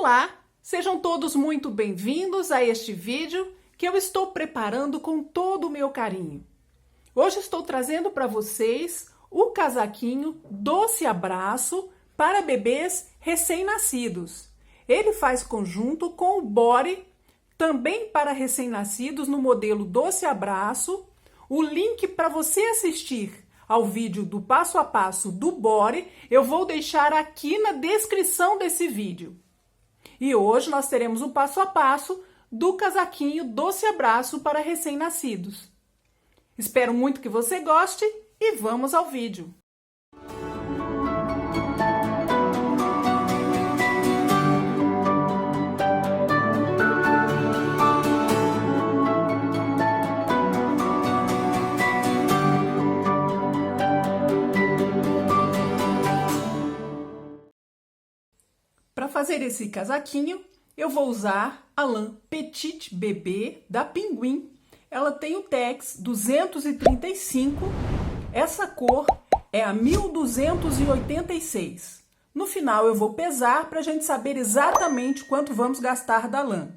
Olá, sejam todos muito bem-vindos a este vídeo que eu estou preparando com todo o meu carinho. Hoje estou trazendo para vocês o casaquinho Doce Abraço para bebês recém-nascidos. Ele faz conjunto com o body, também para recém-nascidos no modelo Doce Abraço. O link para você assistir ao vídeo do passo a passo do body eu vou deixar aqui na descrição desse vídeo. E hoje nós teremos um passo a passo do casaquinho Doce Abraço para recém-nascidos. Espero muito que você goste e vamos ao vídeo. Para fazer esse casaquinho, eu vou usar a lã Petite Bébé da Pinguim. Ela tem o Tex 235, essa cor é a 1286. No final eu vou pesar para a gente saber exatamente quanto vamos gastar da lã.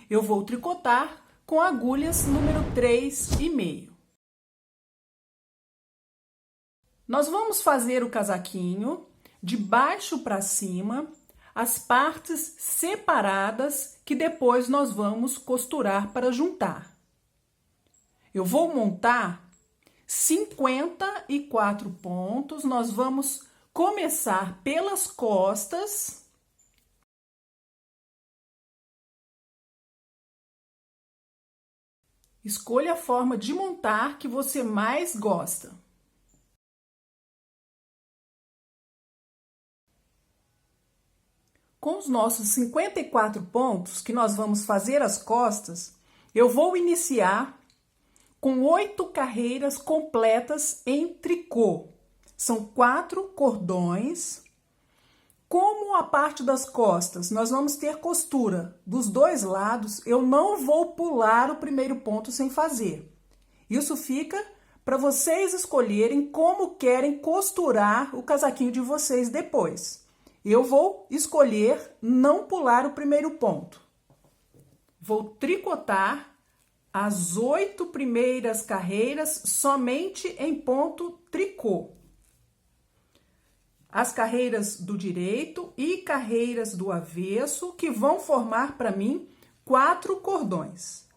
Eu vou tricotar com agulhas número 3,5. Nós vamos fazer o casaquinho de baixo para cima, as partes separadas que depois nós vamos costurar para juntar. Eu vou montar 54 pontos, nós vamos começar pelas costas. Escolha a forma de montar que você mais gosta. Com os nossos 54 pontos que nós vamos fazer as costas, eu vou iniciar com 8 carreiras completas em tricô. São 4 cordões. Como a parte das costas nós vamos ter costura dos dois lados, eu não vou pular o primeiro ponto sem fazer. Isso fica para vocês escolherem como querem costurar o casaquinho de vocês depois. Eu vou escolher não pular o primeiro ponto. Vou tricotar as 8 primeiras carreiras somente em ponto tricô. As carreiras do direito e carreiras do avesso, que vão formar para mim 4 cordões.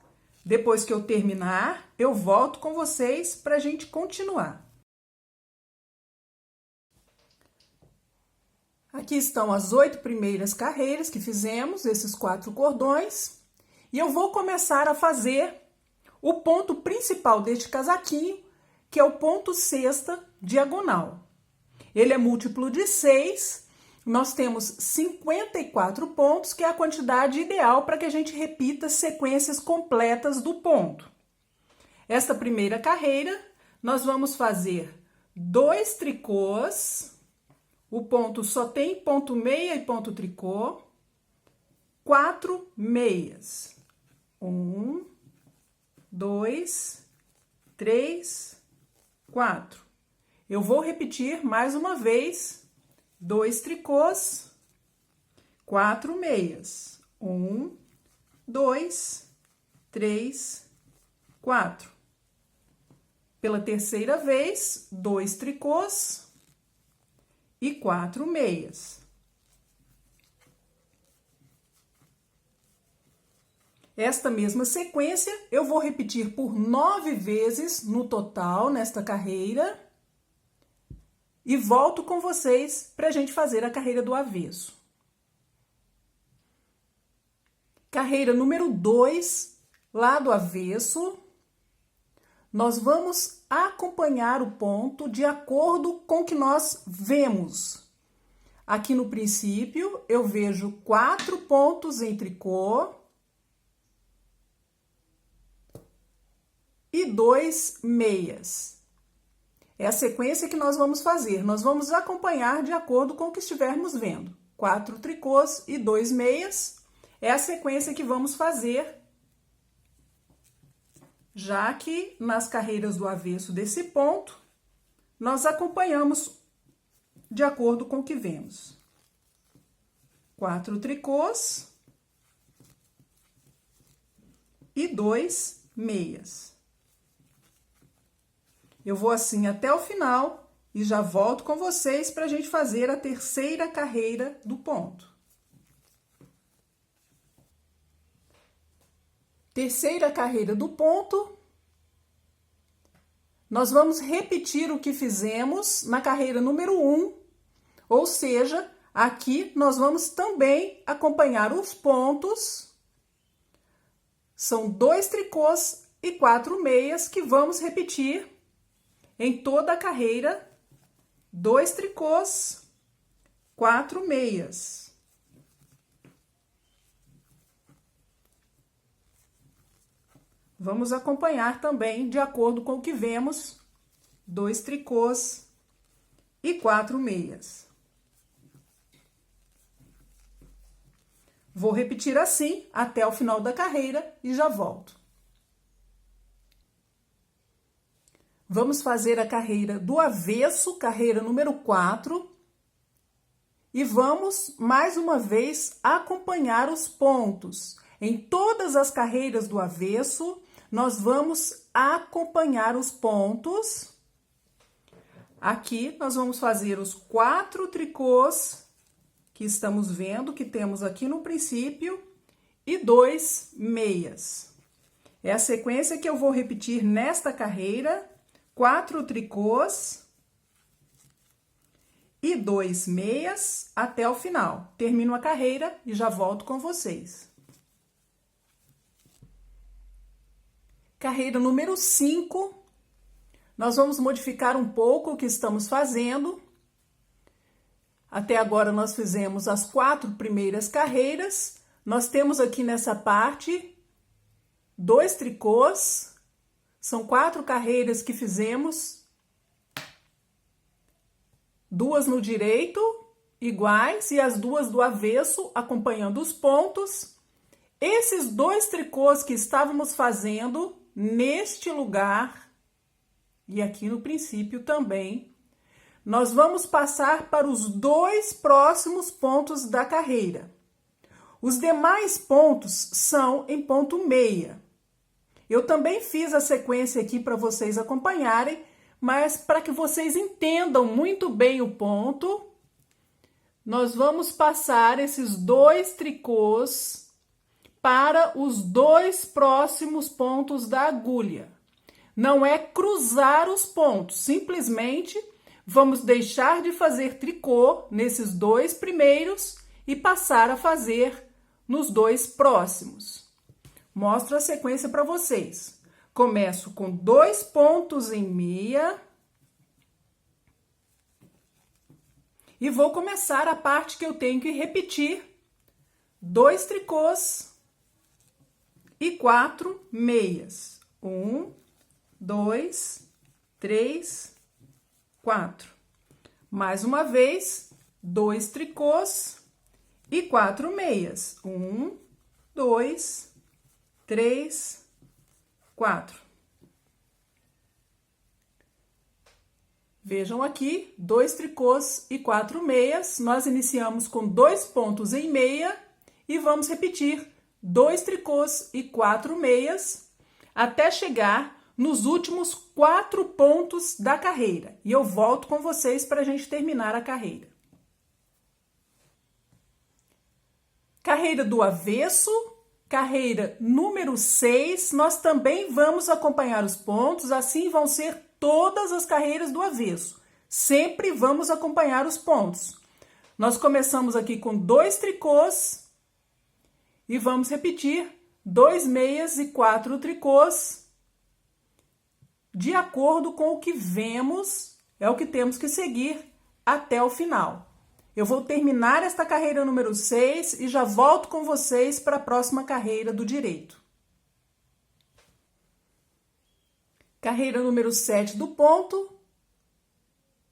Depois que eu terminar, eu volto com vocês para a gente continuar. Aqui estão as 8 primeiras carreiras que fizemos, esses 4 cordões. E eu vou começar a fazer o ponto principal deste casaquinho, que é o ponto sexta diagonal. Ele é múltiplo de 6, nós temos 54 pontos, que é a quantidade ideal para que a gente repita sequências completas do ponto. Esta primeira carreira, nós vamos fazer 2 tricôs, o ponto só tem ponto meia e ponto tricô, 4 meias. 1, 2, 3, 4. Eu vou repetir mais uma vez, 2 tricôs, 4 meias. 1, 2, 3, 4. Pela terceira vez, 2 tricôs e 4 meias. Esta mesma sequência eu vou repetir por 9 vezes no total nesta carreira e volto com vocês para a gente fazer a carreira do avesso. Carreira número 2, lado avesso, nós vamos acompanhar o ponto de acordo com o que nós vemos. Aqui no princípio eu vejo 4 pontos em tricô e 2 meias. É a sequência que nós vamos fazer. Nós vamos acompanhar de acordo com o que estivermos vendo. 4 tricôs e 2 meias é a sequência que vamos fazer, já que nas carreiras do avesso desse ponto, nós acompanhamos de acordo com o que vemos. 4 tricôs e 2 meias. Eu vou assim até o final e já volto com vocês para a gente fazer a terceira carreira do ponto. Terceira carreira do ponto, nós vamos repetir o que fizemos na carreira número 1, ou seja, aqui nós vamos também acompanhar os pontos. São 2 tricôs e 4 meias que vamos repetir em toda a carreira. 2 tricôs, 4 meias. Vamos acompanhar também de acordo com o que vemos, 2 tricôs e 4 meias. Vou repetir assim até o final da carreira e já volto. Vamos fazer a carreira do avesso, carreira número 4. E vamos, mais uma vez, acompanhar os pontos. Em todas as carreiras do avesso, nós vamos acompanhar os pontos. Aqui, nós vamos fazer os 4 tricôs que estamos vendo, que temos aqui no princípio, e 2 meias. É a sequência que eu vou repetir nesta carreira: 4 tricôs e 2 meias até o final. Termino a carreira e já volto com vocês. Carreira número 5, nós vamos modificar um pouco o que estamos fazendo. Até agora nós fizemos as 4 primeiras carreiras. Nós temos aqui nessa parte 2 tricôs. São 4 carreiras que fizemos. 2 no direito, iguais, e as 2 do avesso, acompanhando os pontos. Esses 2 tricôs que estávamos fazendo neste lugar, e aqui no princípio também, nós vamos passar para os 2 próximos pontos da carreira. Os demais pontos são em ponto meia. Eu também fiz a sequência aqui para vocês acompanharem, mas para que vocês entendam muito bem o ponto, nós vamos passar esses 2 tricôs para os 2 próximos pontos da agulha. Não é cruzar os pontos, simplesmente vamos deixar de fazer tricô nesses 2 primeiros e passar a fazer nos 2 próximos. Mostro a sequência para vocês. Começo com 2 pontos em meia. E vou começar a parte que eu tenho que repetir. 2 tricôs e 4 meias. 1, 2, 3, 4. Mais uma vez, 2 tricôs e 4 meias. 1, 2, 3, 4. Vejam aqui, 2 tricôs e 4 meias. Nós iniciamos com 2 pontos em meia e vamos repetir 2 tricôs e 4 meias até chegar nos últimos 4 pontos da carreira. E eu volto com vocês para a gente terminar a carreira. Carreira do avesso, carreira número 6, nós também vamos acompanhar os pontos, assim vão ser todas as carreiras do avesso. Sempre vamos acompanhar os pontos. Nós começamos aqui com 2 tricôs e vamos repetir 2 meias e 4 tricôs. De acordo com o que vemos, é o que temos que seguir até o final. Eu vou terminar esta carreira número 6 e já volto com vocês para a próxima carreira do direito. Carreira número 7 do ponto.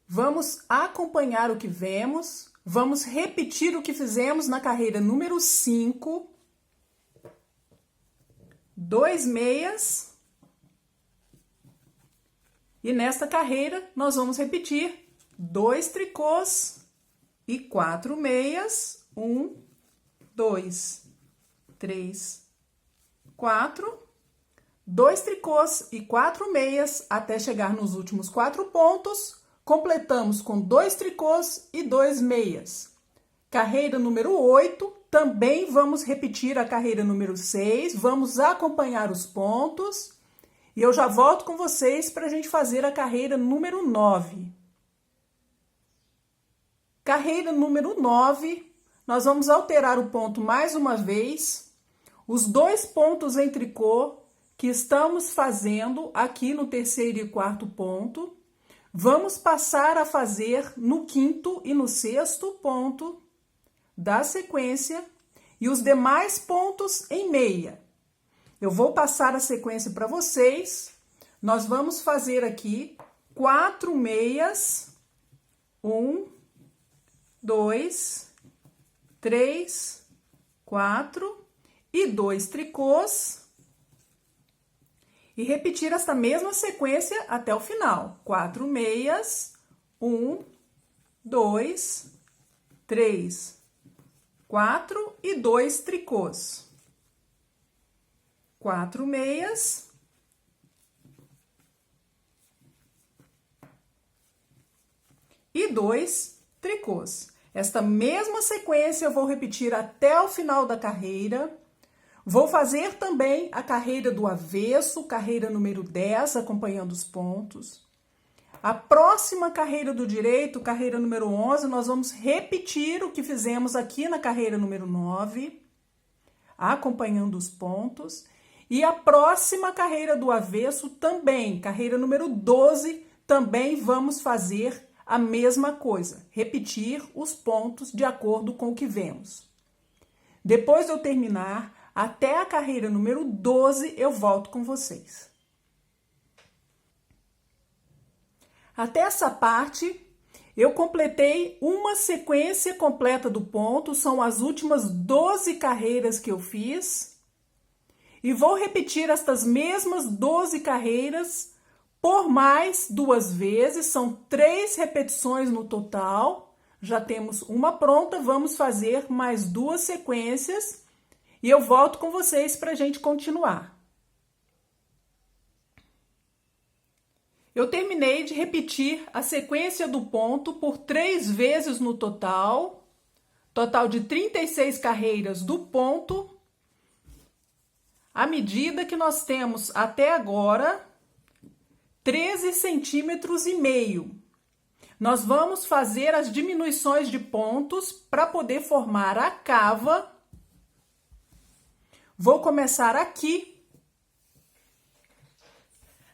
Vamos acompanhar o que vemos. Vamos repetir o que fizemos na carreira número 5. 2 meias. E nesta carreira, nós vamos repetir 2 tricôs e 4 meias. 1, 2, 3, 4, 2 tricôs e 4 meias até chegar nos últimos 4 pontos. Completamos com 2 tricôs e 2 meias. Carreira número 8, também vamos repetir a carreira número 6, vamos acompanhar os pontos e eu já volto com vocês para a gente fazer a carreira número 9. Carreira número 9, nós vamos alterar o ponto mais uma vez. Os 2 pontos em tricô que estamos fazendo aqui no terceiro e quarto ponto, vamos passar a fazer no quinto e no sexto ponto da sequência e os demais pontos em meia. Eu vou passar a sequência para vocês. Nós vamos fazer aqui 4 meias, 1, 2, 3, 4 e 2 tricôs. E repetir esta mesma sequência até o final. 4 meias, 1, 2, 3, 4 e 2 tricôs. 4 meias. E 2 tricôs. Esta mesma sequência eu vou repetir até o final da carreira. Vou fazer também a carreira do avesso, carreira número 10, acompanhando os pontos. A próxima carreira do direito, carreira número 11, nós vamos repetir o que fizemos aqui na carreira número 9, acompanhando os pontos. E a próxima carreira do avesso também, carreira número 12, também vamos fazer a mesma coisa, repetir os pontos de acordo com o que vemos. Depois de eu terminar, até a carreira número 12, eu volto com vocês. Até essa parte, eu completei uma sequência completa do ponto, são as últimas 12 carreiras que eu fiz. E vou repetir estas mesmas 12 carreiras por mais 2 vezes, são 3 repetições no total. Já temos uma pronta, vamos fazer mais 2 sequências. E eu volto com vocês para a gente continuar. Eu terminei de repetir a sequência do ponto por 3 vezes no total. Total de 36 carreiras do ponto. A medida que nós temos até agora, 13 centímetros e meio. Nós vamos fazer as diminuições de pontos para poder formar a cava. Vou começar aqui.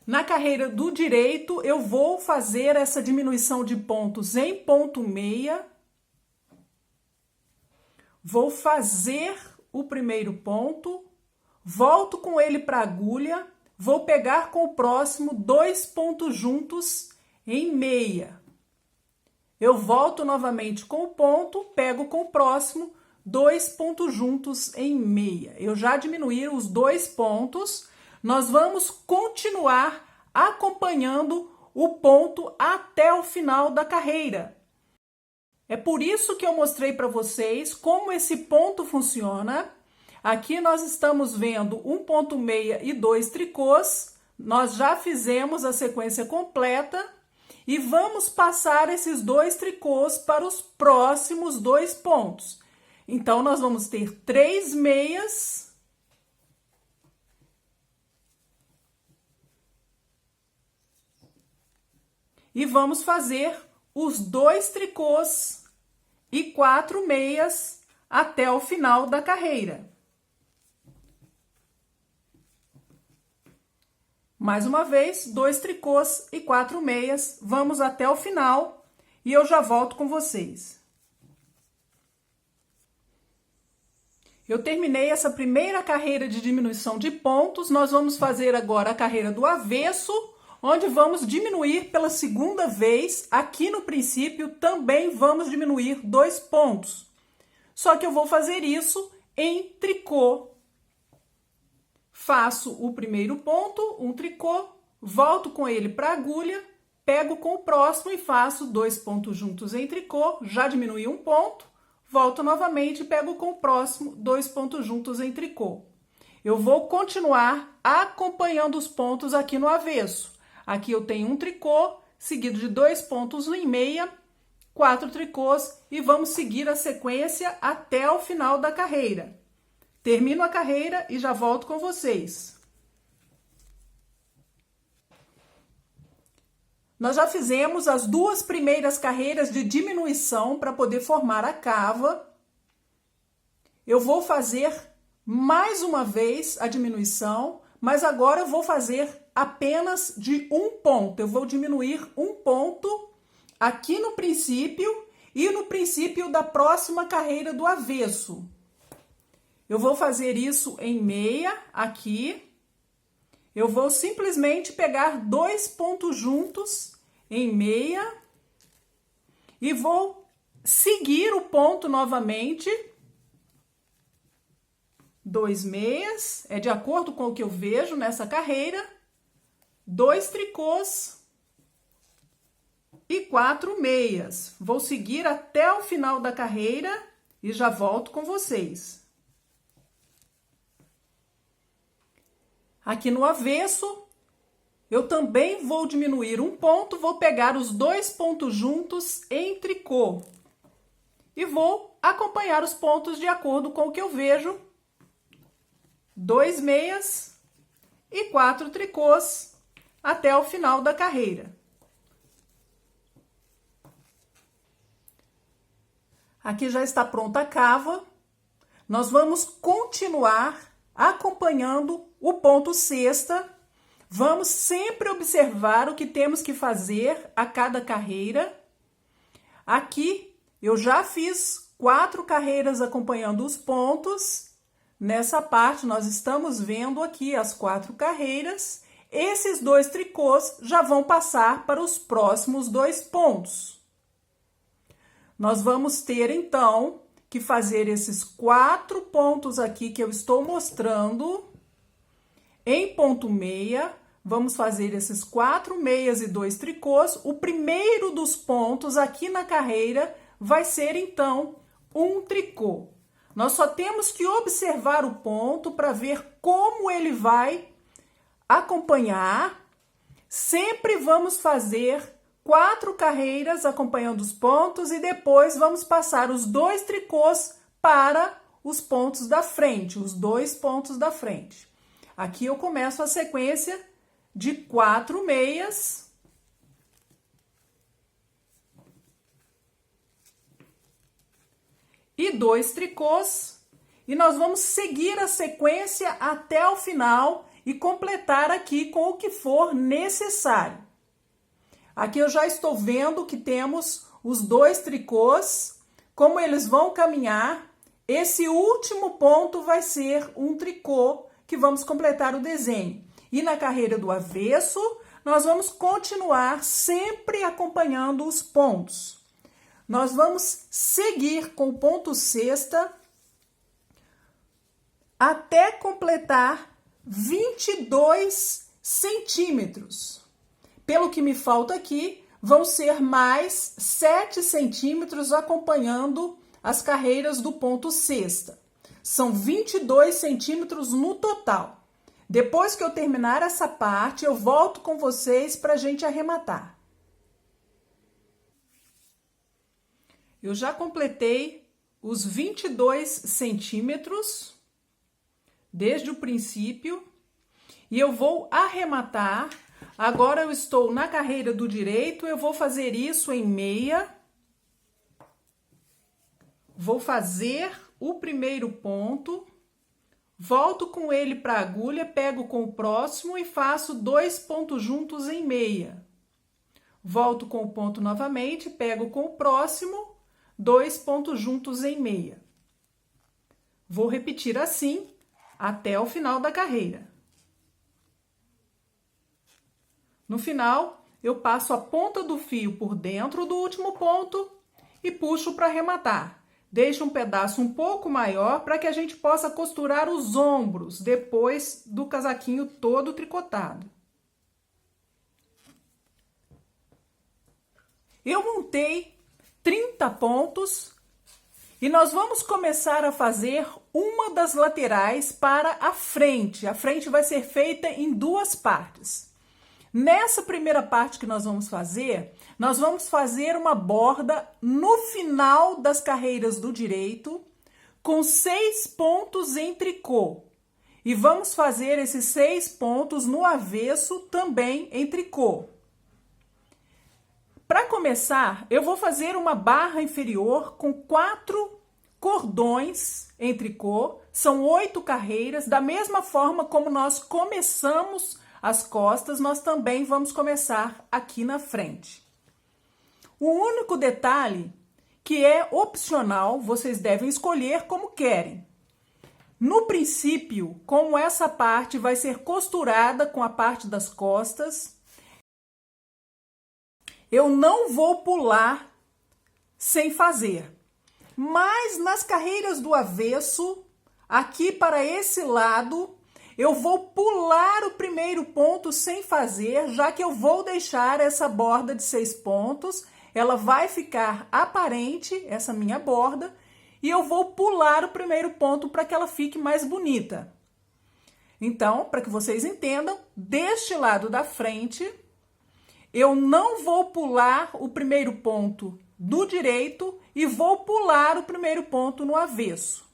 Na carreira do direito, eu vou fazer essa diminuição de pontos em ponto meia. Vou fazer o primeiro ponto, volto com ele para a agulha, vou pegar com o próximo 2 pontos juntos em meia. Eu volto novamente com o ponto, pego com o próximo 2 pontos juntos em meia. Eu já diminuí os 2 pontos. Nós vamos continuar acompanhando o ponto até o final da carreira. É por isso que eu mostrei para vocês como esse ponto funciona. Aqui nós estamos vendo um ponto meia e 2 tricôs. Nós já fizemos a sequência completa e vamos passar esses 2 tricôs para os próximos 2 pontos. Então, nós vamos ter 3 meias. E vamos fazer os 2 tricôs e 4 meias até o final da carreira. Mais uma vez, 2 tricôs e 4 meias. Vamos até o final e eu já volto com vocês. Eu terminei essa primeira carreira de diminuição de pontos, nós vamos fazer agora a carreira do avesso, onde vamos diminuir pela segunda vez. Aqui no princípio também vamos diminuir 2 pontos. Só que eu vou fazer isso em tricô. Faço o primeiro ponto, um tricô, volto com ele para a agulha, pego com o próximo e faço 2 pontos juntos em tricô, já diminui um ponto, volto novamente e pego com o próximo 2 pontos juntos em tricô. Eu vou continuar acompanhando os pontos aqui no avesso. Aqui eu tenho um tricô, seguido de 2 pontos em meia, 4 tricôs e vamos seguir a sequência até o final da carreira. Termino a carreira e já volto com vocês. Nós já fizemos as 2 primeiras carreiras de diminuição para poder formar a cava. Eu vou fazer mais uma vez a diminuição, mas agora eu vou fazer apenas de um ponto. Eu vou diminuir um ponto aqui no princípio e no princípio da próxima carreira do avesso. Eu vou fazer isso em meia aqui. Eu vou simplesmente pegar 2 pontos juntos em meia e vou seguir o ponto novamente. 2 meias, é de acordo com o que eu vejo nessa carreira. 2 tricôs e 4 meias. Vou seguir até o final da carreira e já volto com vocês. Aqui no avesso, eu também vou diminuir um ponto, vou pegar os 2 pontos juntos em tricô. E vou acompanhar os pontos de acordo com o que eu vejo. 2 meias e 4 tricôs até o final da carreira. Aqui já está pronta a cava. Nós vamos continuar acompanhando o ponto cesta. Vamos sempre observar o que temos que fazer a cada carreira. Aqui eu já fiz 4 carreiras acompanhando os pontos. Nessa parte nós estamos vendo aqui as 4 carreiras. Esses 2 tricôs já vão passar para os próximos 2 pontos. Nós vamos ter então que fazer esses 4 pontos aqui que eu estou mostrando em ponto meia. Vamos fazer esses 4 meias e 2 tricôs. O primeiro dos pontos aqui na carreira vai ser então um tricô. Nós só temos que observar o ponto para ver como ele vai acompanhar. Sempre vamos fazer 4 carreiras acompanhando os pontos e depois vamos passar os 2 tricôs para os pontos da frente, os 2 pontos da frente. Aqui eu começo a sequência de 4 meias e 2 tricôs e nós vamos seguir a sequência até o final e completar aqui com o que for necessário. Aqui eu já estou vendo que temos os 2 tricôs, como eles vão caminhar. Esse último ponto vai ser um tricô que vamos completar o desenho. E na carreira do avesso, nós vamos continuar sempre acompanhando os pontos. Nós vamos seguir com o ponto cesta até completar 22 centímetros. Pelo que me falta aqui, vão ser mais 7 centímetros acompanhando as carreiras do ponto cesta. São 22 centímetros no total. Depois que eu terminar essa parte, eu volto com vocês para a gente arrematar. Eu já completei os 22 centímetros desde o princípio e eu vou arrematar. Agora eu estou na carreira do direito, eu vou fazer isso em meia. Vou fazer o primeiro ponto, volto com ele para a agulha, pego com o próximo e faço 2 pontos juntos em meia. Volto com o ponto novamente, pego com o próximo, 2 pontos juntos em meia. Vou repetir assim até o final da carreira. No final, eu passo a ponta do fio por dentro do último ponto e puxo para arrematar. Deixo um pedaço um pouco maior para que a gente possa costurar os ombros depois do casaquinho todo tricotado. Eu montei 30 pontos E nós vamos começar a fazer uma das laterais para a frente. A frente vai ser feita em duas partes. Nessa primeira parte que nós vamos fazer uma borda no final das carreiras do direito, com 6 pontos em tricô. E vamos fazer esses 6 pontos no avesso também em tricô. Para começar, eu vou fazer uma barra inferior com 4 cordões em tricô. São 8 carreiras, da mesma forma como nós começamos as costas, nós também vamos começar aqui na frente. O único detalhe que é opcional, vocês devem escolher como querem. No princípio, como essa parte vai ser costurada com a parte das costas, eu não vou pular sem fazer. Mas nas carreiras do avesso, aqui para esse lado, eu vou pular o primeiro ponto sem fazer, já que eu vou deixar essa borda de 6 pontos. Ela vai ficar aparente, essa minha borda, e eu vou pular o primeiro ponto para que ela fique mais bonita. Então, para que vocês entendam, deste lado da frente, eu não vou pular o primeiro ponto do direito e vou pular o primeiro ponto no avesso.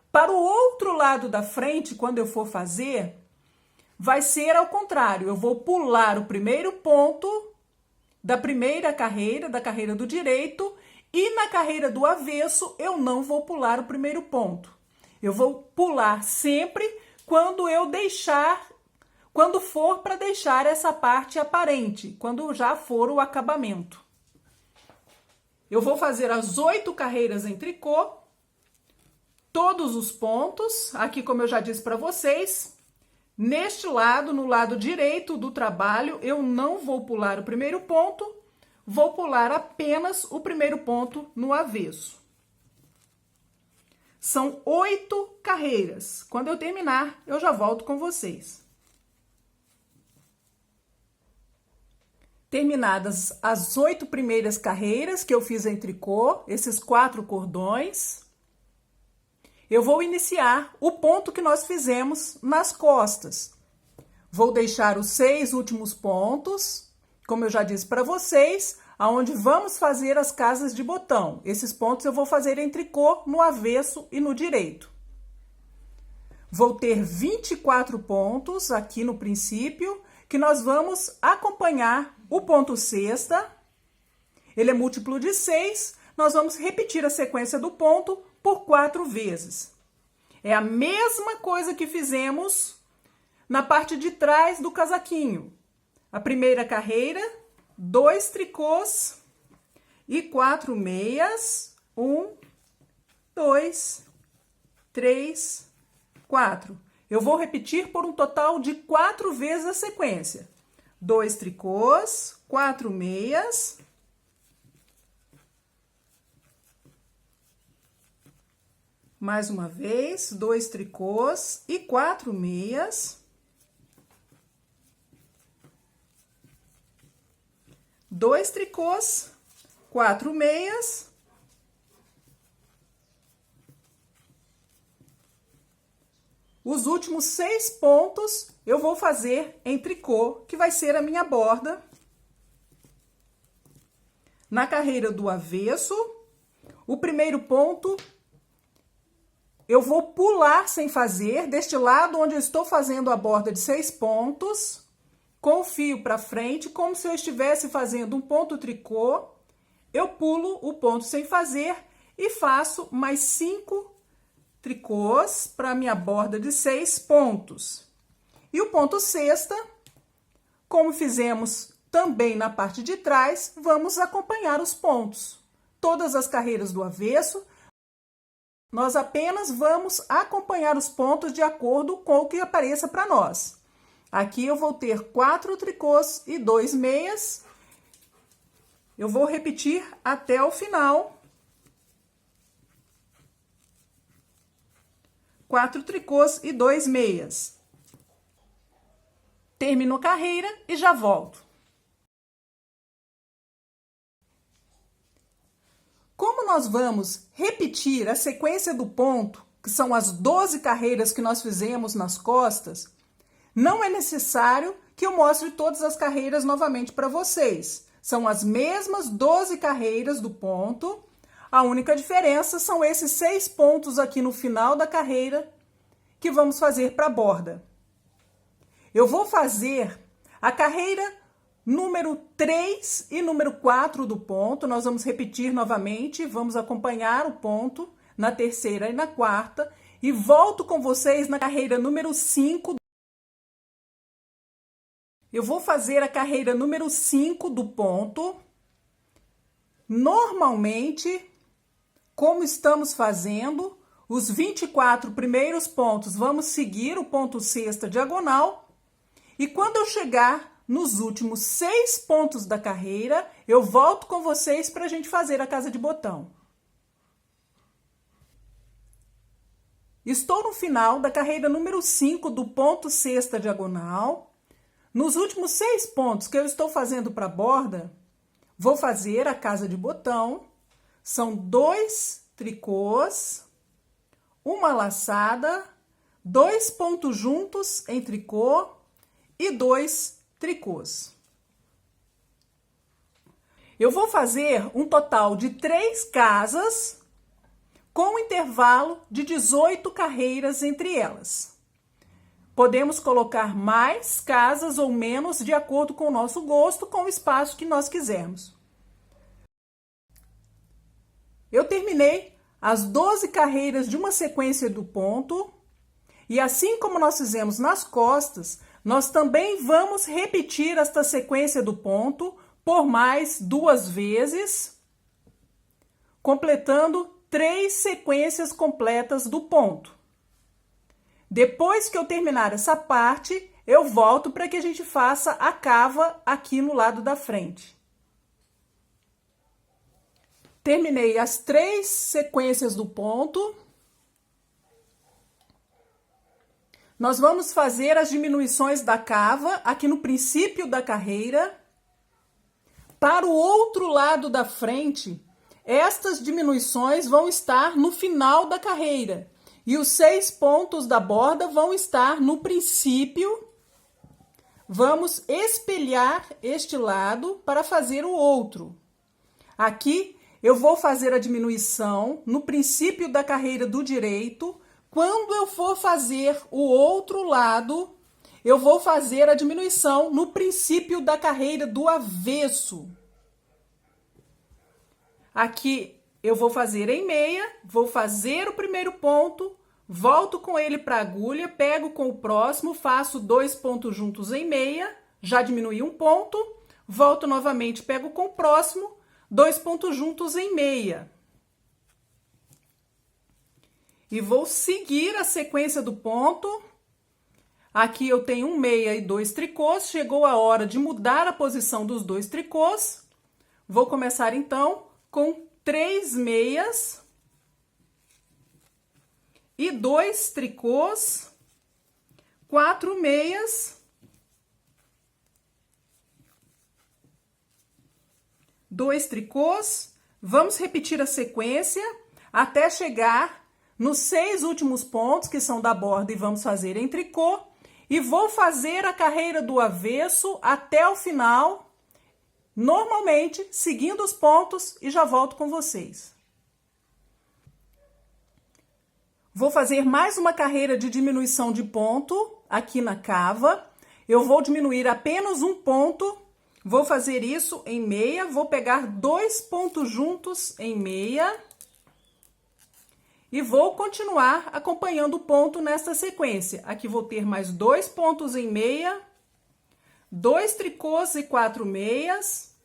Para o outro lado da frente, quando eu for fazer, vai ser ao contrário. Eu vou pular o primeiro ponto da primeira carreira, da carreira do direito, e na carreira do avesso eu não vou pular o primeiro ponto. Eu vou pular sempre quando for para deixar essa parte aparente, quando já for o acabamento. Eu vou fazer as 8 carreiras em tricô, todos os pontos, aqui como eu já disse para vocês. Neste lado, no lado direito do trabalho, eu não vou pular o primeiro ponto, vou pular apenas o primeiro ponto no avesso. São 8 carreiras. Quando eu terminar, eu já volto com vocês. Terminadas as 8 primeiras carreiras que eu fiz em tricô, esses 4 cordões, eu vou iniciar o ponto que nós fizemos nas costas. Vou deixar os 6 últimos pontos, como eu já disse para vocês, aonde vamos fazer as casas de botão. Esses pontos eu vou fazer em tricô no avesso e no direito. Vou ter 24 pontos aqui no princípio, que nós vamos acompanhar o ponto cesta. Ele é múltiplo de 6, nós vamos repetir a sequência do ponto por 4 vezes. É a mesma coisa que fizemos na parte de trás do casaquinho. A primeira carreira, 2 tricôs e 4 meias. 1, 2, 3, 4. Eu vou repetir por um total de 4 vezes a sequência. 2 tricôs, 4 meias. Mais uma vez, 2 tricôs e 4 meias. 2 tricôs, 4 meias. Os últimos 6 pontos eu vou fazer em tricô, que vai ser a minha borda. Na carreira do avesso, o primeiro ponto eu vou pular sem fazer, deste lado onde eu estou fazendo a borda de 6 pontos, com o fio para frente, como se eu estivesse fazendo um ponto tricô. Eu pulo o ponto sem fazer e faço mais 5 tricôs para minha borda de 6 pontos. E o ponto cesta, como fizemos também na parte de trás, vamos acompanhar os pontos. Todas as carreiras do avesso, nós apenas vamos acompanhar os pontos de acordo com o que apareça para nós. Aqui eu vou ter 4 tricôs e 2 meias. Eu vou repetir até o final. 4 tricôs e 2 meias. Termino a carreira e já volto. Como nós vamos repetir a sequência do ponto, que são as 12 carreiras que nós fizemos nas costas, não é necessário que eu mostre todas as carreiras novamente para vocês. São as mesmas 12 carreiras do ponto, a única diferença são esses 6 pontos aqui no final da carreira que vamos fazer para a borda. Eu vou fazer a carreira número 3 e número 4 do ponto, nós vamos repetir novamente, vamos acompanhar o ponto na terceira e na quarta, e volto com vocês na carreira número 5. Eu vou fazer a carreira número 5 do ponto. Normalmente, como estamos fazendo, os 24 primeiros pontos, vamos seguir o ponto sexta diagonal, e quando eu chegar nos últimos 6 pontos da carreira, eu volto com vocês para a gente fazer a casa de botão. Estou no final da carreira número 5 do ponto sexta diagonal. Nos últimos 6 pontos que eu estou fazendo para a borda, vou fazer a casa de botão. São 2 tricôs, uma laçada, 2 pontos juntos em tricô e 2 tricôs. Eu vou fazer um total de 3 casas com um intervalo de 18 carreiras entre elas. Podemos colocar mais casas ou menos de acordo com o nosso gosto, com o espaço que nós quisermos. Eu terminei as 12 carreiras de uma sequência do ponto, e assim como nós fizemos nas costas, nós também vamos repetir esta sequência do ponto por mais 2 vezes, completando 3 sequências completas do ponto. Depois que eu terminar essa parte, eu volto para que a gente faça a cava aqui no lado da frente. Terminei as 3 sequências do ponto. Nós vamos fazer as diminuições da cava aqui no princípio da carreira. Para o outro lado da frente, estas diminuições vão estar no final da carreira. E os 6 pontos da borda vão estar no princípio. Vamos espelhar este lado para fazer o outro. Aqui eu vou fazer a diminuição no princípio da carreira do direito. Quando eu for fazer o outro lado, eu vou fazer a diminuição no princípio da carreira do avesso. Aqui eu vou fazer em meia, vou fazer o primeiro ponto, volto com ele para a agulha, pego com o próximo, faço 2 pontos juntos em meia, já diminui um ponto, volto novamente, pego com o próximo, 2 pontos juntos em meia. E vou seguir a sequência do ponto. Aqui eu tenho um meia e 2 tricôs, chegou a hora de mudar a posição dos 2 tricôs. Vou começar então com 3 meias e 2 tricôs, 4 meias, 2 tricôs. Vamos repetir a sequência até chegar nos 6 últimos pontos, que são da borda, e vamos fazer em tricô. E vou fazer a carreira do avesso até o final, normalmente seguindo os pontos, e já volto com vocês. Vou fazer mais uma carreira de diminuição de ponto aqui na cava. Eu vou diminuir apenas um ponto, vou fazer isso em meia, vou pegar 2 pontos juntos em meia e vou continuar acompanhando o ponto nesta sequência. Aqui vou ter mais 2 pontos em meia, 2 tricôs e 4 meias,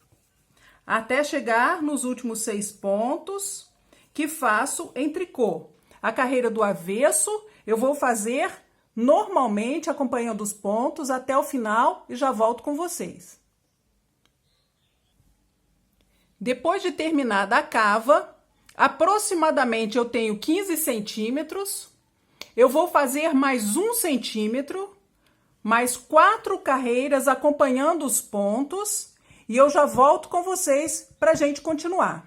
até chegar nos últimos 6 pontos, que faço em tricô. A carreira do avesso, eu vou fazer normalmente, acompanhando os pontos até o final, e já volto com vocês. Depois de terminada a cava, aproximadamente eu tenho 15 centímetros, eu vou fazer mais 1 centímetro, mais 4 carreiras acompanhando os pontos, e eu já volto com vocês para a gente continuar.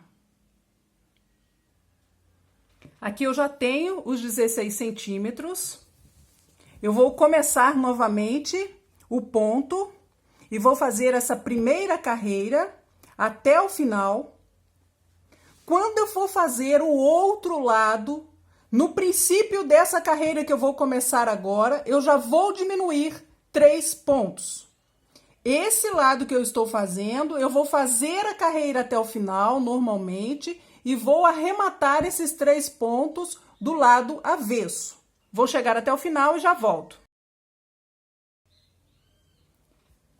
Aqui eu já tenho os 16 centímetros. Eu vou começar novamente o ponto e vou fazer essa primeira carreira até o final. Quando eu for fazer o outro lado, no princípio dessa carreira que eu vou começar agora, eu já vou diminuir 3 pontos. Esse lado que eu estou fazendo, eu vou fazer a carreira até o final, normalmente, e vou arrematar esses 3 pontos do lado avesso. Vou chegar até o final e já volto.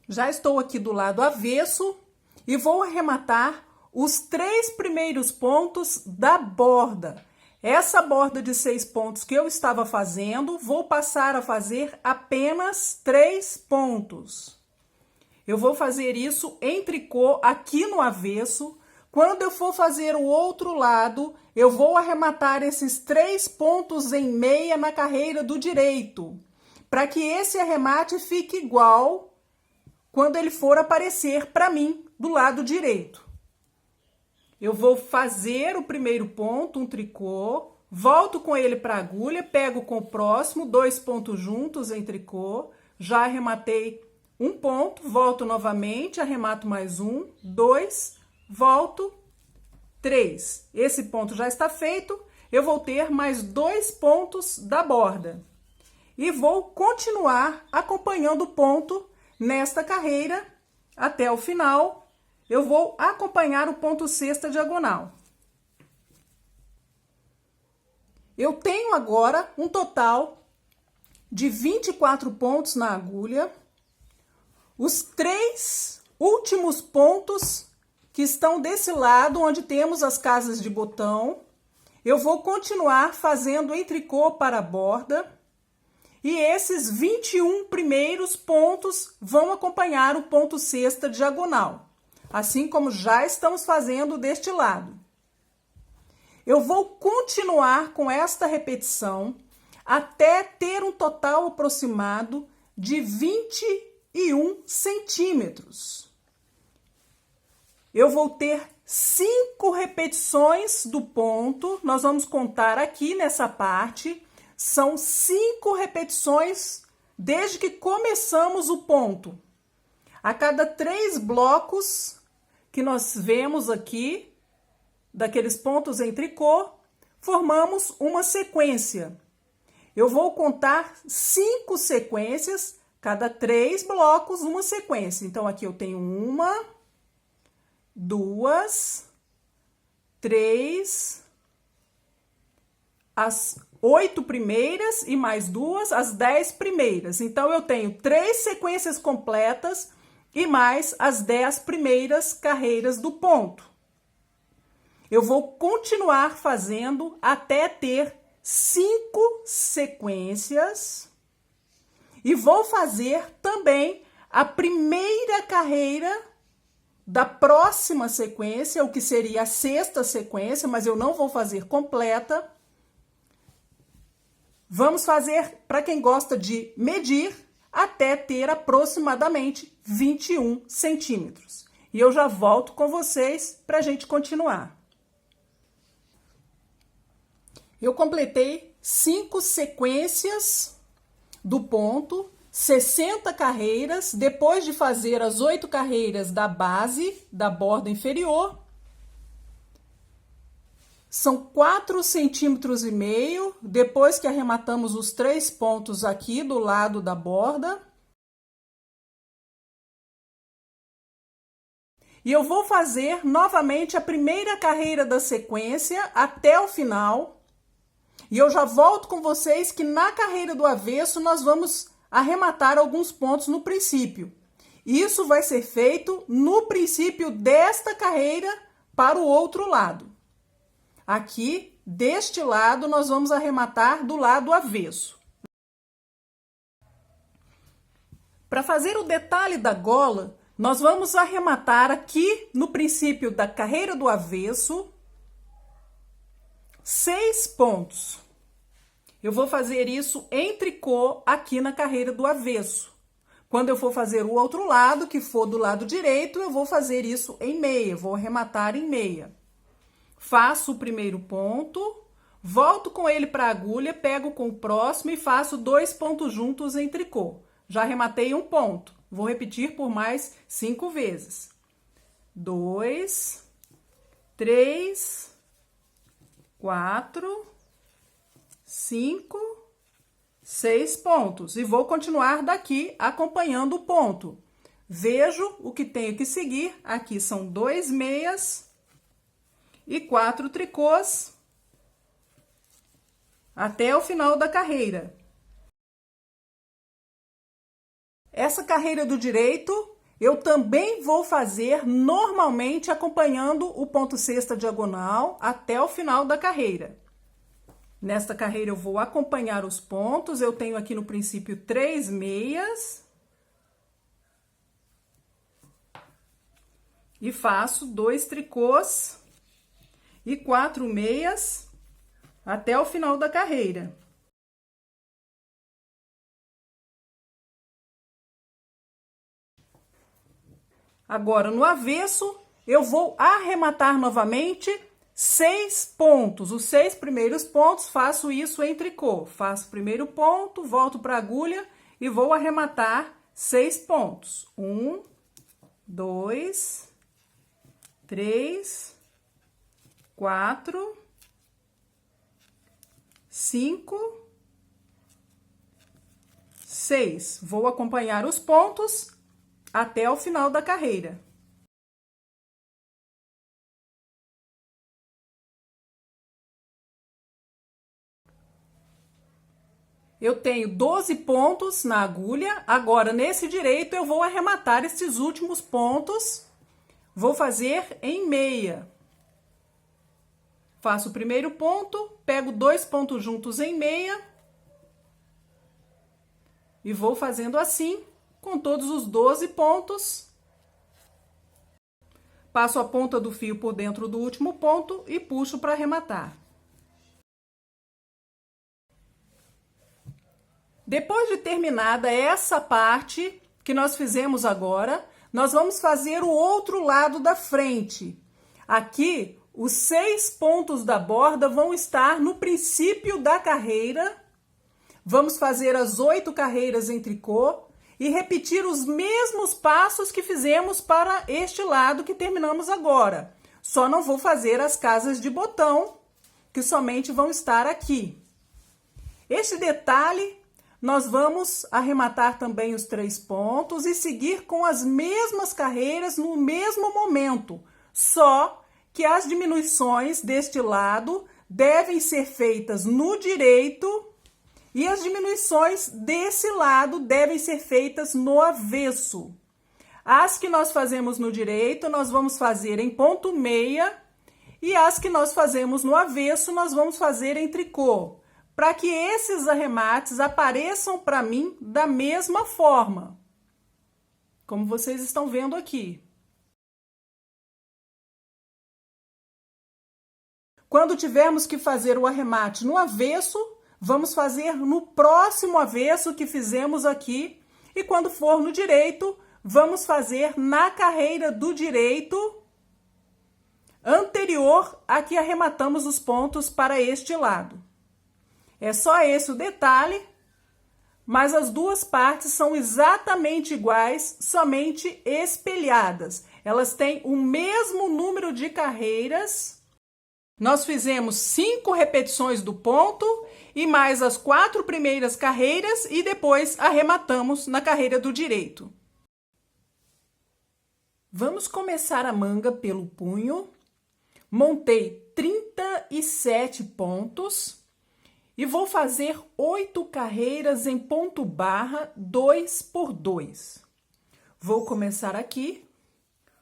Já estou aqui do lado avesso e vou arrematar os 3 primeiros pontos da borda. Essa borda de 6 pontos que eu estava fazendo, vou passar a fazer apenas 3 pontos. Eu vou fazer isso em tricô aqui no avesso. Quando eu for fazer o outro lado, eu vou arrematar esses 3 pontos em meia na carreira do direito, para que esse arremate fique igual quando ele for aparecer para mim do lado direito. Eu vou fazer o primeiro ponto, um tricô, volto com ele para a agulha, pego com o próximo, 2 pontos juntos em tricô, já arrematei um ponto, volto novamente, arremato mais um, 2, volto, 3. Esse ponto já está feito, eu vou ter mais 2 pontos da borda. E vou continuar acompanhando o ponto nesta carreira até o final. Eu vou acompanhar o ponto sexta diagonal. Eu tenho agora um total de 24 pontos na agulha. Os 3 últimos pontos que estão desse lado, onde temos as casas de botão, eu vou continuar fazendo em tricô para a borda. E esses 21 primeiros pontos vão acompanhar o ponto sexta diagonal, assim como já estamos fazendo deste lado. Eu vou continuar com esta repetição até ter um total aproximado de 21 centímetros. Eu vou ter 5 repetições do ponto, nós vamos contar aqui nessa parte, são 5 repetições desde que começamos o ponto. A cada 3 blocos que nós vemos aqui, daqueles pontos em tricô, formamos uma sequência. Eu vou contar 5 sequências, cada 3 blocos, uma sequência. Então, aqui eu tenho 1, 2, 3, as 8 primeiras e mais 2, as 10 primeiras. Então, eu tenho 3 sequências completas e mais as 10 primeiras carreiras do ponto. Eu vou continuar fazendo até ter 5 sequências e vou fazer também a primeira carreira da próxima sequência, o que seria a sexta sequência, mas eu não vou fazer completa. Vamos fazer, para quem gosta de medir, até ter aproximadamente 21 centímetros. E eu já volto com vocês para a gente continuar. Eu completei 5 sequências do ponto, 60 carreiras, depois de fazer as 8 carreiras da base, da borda inferior. São 4,5 centímetros, depois que arrematamos os 3 pontos aqui do lado da borda. E eu vou fazer novamente a primeira carreira da sequência até o final. E eu já volto com vocês que na carreira do avesso nós vamos arrematar alguns pontos no princípio. Isso vai ser feito no princípio desta carreira para o outro lado. Aqui, deste lado, nós vamos arrematar do lado avesso. Para fazer o detalhe da gola, nós vamos arrematar aqui no princípio da carreira do avesso 6 pontos. Eu vou fazer isso em tricô aqui na carreira do avesso. Quando eu for fazer o outro lado, que for do lado direito, eu vou fazer isso em meia, vou arrematar em meia. Faço o primeiro ponto, Volto com ele para a agulha, pego com o próximo e faço 2 pontos juntos em tricô. Já arrematei um ponto. Vou repetir por mais 5 vezes. 2, 3, 4, 5, 6 pontos. E vou continuar daqui acompanhando o ponto. Vejo o que tenho que seguir. Aqui são 2 meias e 4 tricôs até o final da carreira. Essa carreira do direito eu também vou fazer normalmente acompanhando o ponto sexta diagonal até o final da carreira. Nesta carreira eu vou acompanhar os pontos, eu tenho aqui no princípio 3 meias. E faço 2 tricôs e 4 meias até o final da carreira. Agora, no avesso, eu vou arrematar novamente 6 pontos. Os 6 primeiros pontos, faço isso em tricô. Faço o primeiro ponto, volto para a agulha e vou arrematar 6 pontos. 1, 2, 3, 4, 5, 6. Vou acompanhar os pontos até o final da carreira. Eu tenho 12 pontos na agulha. Agora, nesse direito, eu vou arrematar esses últimos pontos. Vou fazer em meia. Faço o primeiro ponto, pego 2 pontos juntos em meia. E vou fazendo assim, com todos os 12 pontos. Passo a ponta do fio por dentro do último ponto e puxo para arrematar. Depois de terminada essa parte que nós fizemos agora, nós vamos fazer o outro lado da frente. Aqui, os 6 pontos da borda vão estar no princípio da carreira. Vamos fazer as 8 carreiras em tricô e repetir os mesmos passos que fizemos para este lado que terminamos agora. Só não vou fazer as casas de botão, que somente vão estar aqui. Este detalhe, nós vamos arrematar também os 3 pontos e seguir com as mesmas carreiras no mesmo momento, só que as diminuições deste lado devem ser feitas no direito e as diminuições desse lado devem ser feitas no avesso. As que nós fazemos no direito, nós vamos fazer em ponto meia, e as que nós fazemos no avesso, nós vamos fazer em tricô, para que esses arremates apareçam para mim da mesma forma, como vocês estão vendo aqui. Quando tivermos que fazer o arremate no avesso, vamos fazer no próximo avesso que fizemos aqui. E quando for no direito, vamos fazer na carreira do direito anterior a que arrematamos os pontos para este lado. É só esse o detalhe, mas as duas partes são exatamente iguais, somente espelhadas. Elas têm o mesmo número de carreiras. Nós fizemos 5 repetições do ponto e mais as 4 primeiras carreiras e depois arrematamos na carreira do direito. Vamos começar a manga pelo punho. Montei 37 pontos e vou fazer 8 carreiras em ponto barra 2 por 2. Vou começar aqui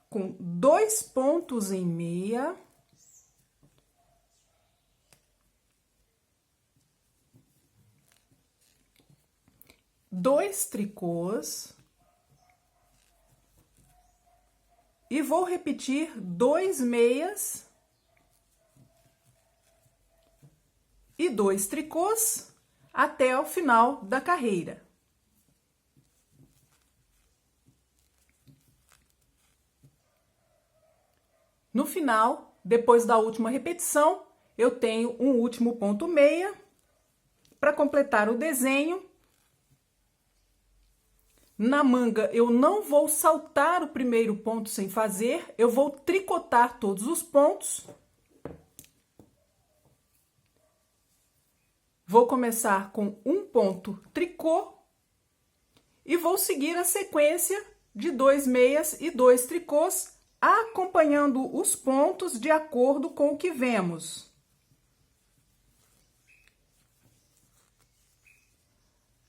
com 2 pontos em meia. Dois tricôs e vou repetir 2 meias e 2 tricôs até o final da carreira. No final, depois da última repetição, eu tenho um último ponto meia para completar o desenho. Na manga, eu não vou saltar o primeiro ponto sem fazer, eu vou tricotar todos os pontos. Vou começar com um ponto tricô e vou seguir a sequência de 2 meias e 2 tricôs, acompanhando os pontos de acordo com o que vemos.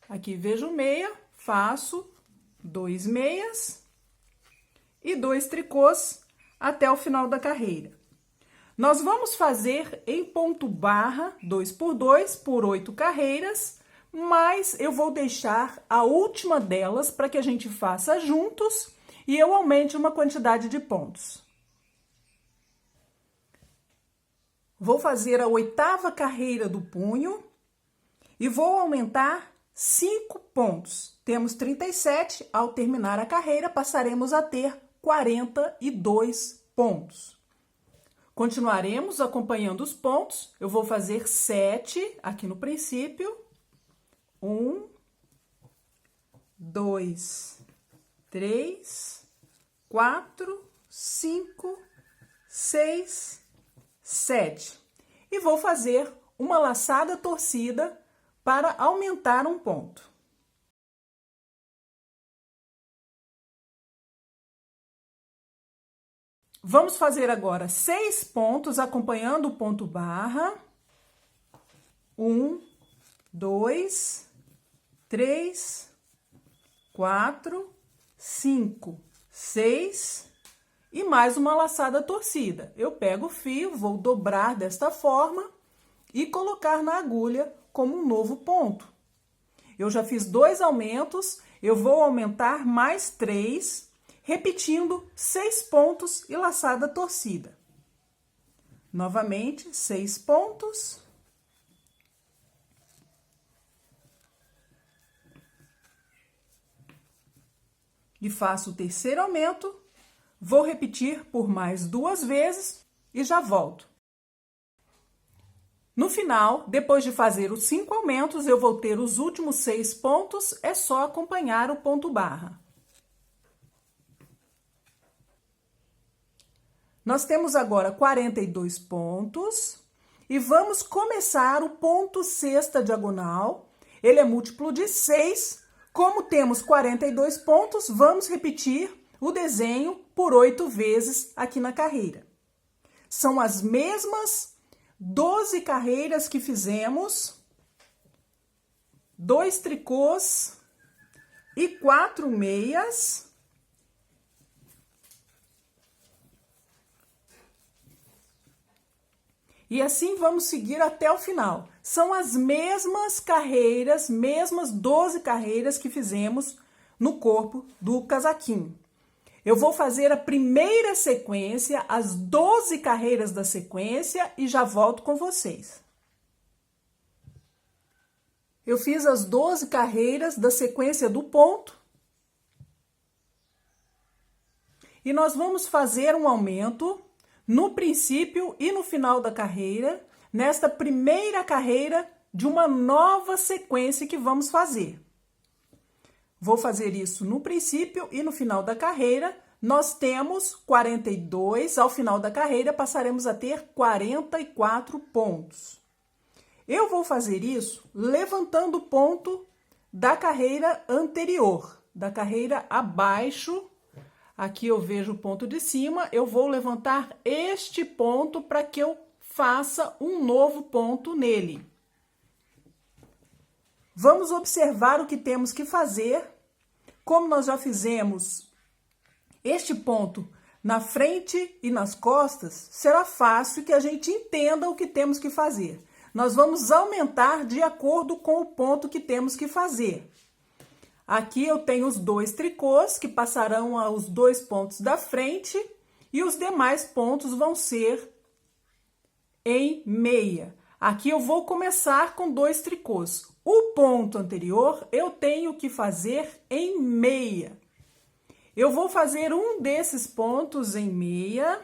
Aqui vejo meia, faço 2 meias e 2 tricôs até o final da carreira. Nós vamos fazer em ponto barra 2 por 2 por 8 carreiras, mas eu vou deixar a última delas para que a gente faça juntos e eu aumente uma quantidade de pontos. Vou fazer a 8ª carreira do punho e vou aumentar 5 pontos. Temos 37, ao terminar a carreira, passaremos a ter 42 pontos. Continuaremos acompanhando os pontos. Eu vou fazer 7 aqui no princípio. 1, 2, 3, 4, 5, 6, 7. E vou fazer uma laçada torcida para aumentar um ponto. Vamos fazer agora 6 pontos acompanhando o ponto barra. 1, 2, 3, 4, 5, 6 e mais uma laçada torcida. Eu pego o fio, vou dobrar desta forma e colocar na agulha como um novo ponto. Eu já fiz 2 aumentos, eu vou aumentar mais 3, repetindo 6 pontos e laçada torcida. Novamente, 6 pontos. E faço o terceiro aumento, vou repetir por mais 2 vezes e já volto. No final, depois de fazer os 5 aumentos, eu vou ter os últimos 6 pontos, é só acompanhar o ponto barra. Nós temos agora 42 pontos e vamos começar o ponto sexta diagonal. Ele é múltiplo de 6. Como temos 42 pontos, vamos repetir o desenho por 8 vezes aqui na carreira. São as mesmas 12 carreiras que fizemos, 2 tricôs e 4 meias. E assim vamos seguir até o final. São as mesmas carreiras, mesmas 12 carreiras que fizemos no corpo do casaquinho. Eu vou fazer a primeira sequência, as 12 carreiras da sequência e já volto com vocês. Eu fiz as 12 carreiras da sequência do ponto. E nós vamos fazer um aumento no princípio e no final da carreira, nesta primeira carreira de uma nova sequência que vamos fazer. Vou fazer isso no princípio e no final da carreira. Nós temos 42, ao final da carreira passaremos a ter 44 pontos. Eu vou fazer isso levantando o ponto da carreira anterior, da carreira abaixo. Aqui eu vejo o ponto de cima, eu vou levantar este ponto para que eu faça um novo ponto nele. Vamos observar o que temos que fazer. Como nós já fizemos este ponto na frente e nas costas, será fácil que a gente entenda o que temos que fazer. Nós vamos aumentar de acordo com o ponto que temos que fazer. Aqui eu tenho os 2 tricôs que passarão aos 2 pontos da frente e os demais pontos vão ser em meia. Aqui eu vou começar com 2 tricôs. O ponto anterior eu tenho que fazer em meia. Eu vou fazer um desses pontos em meia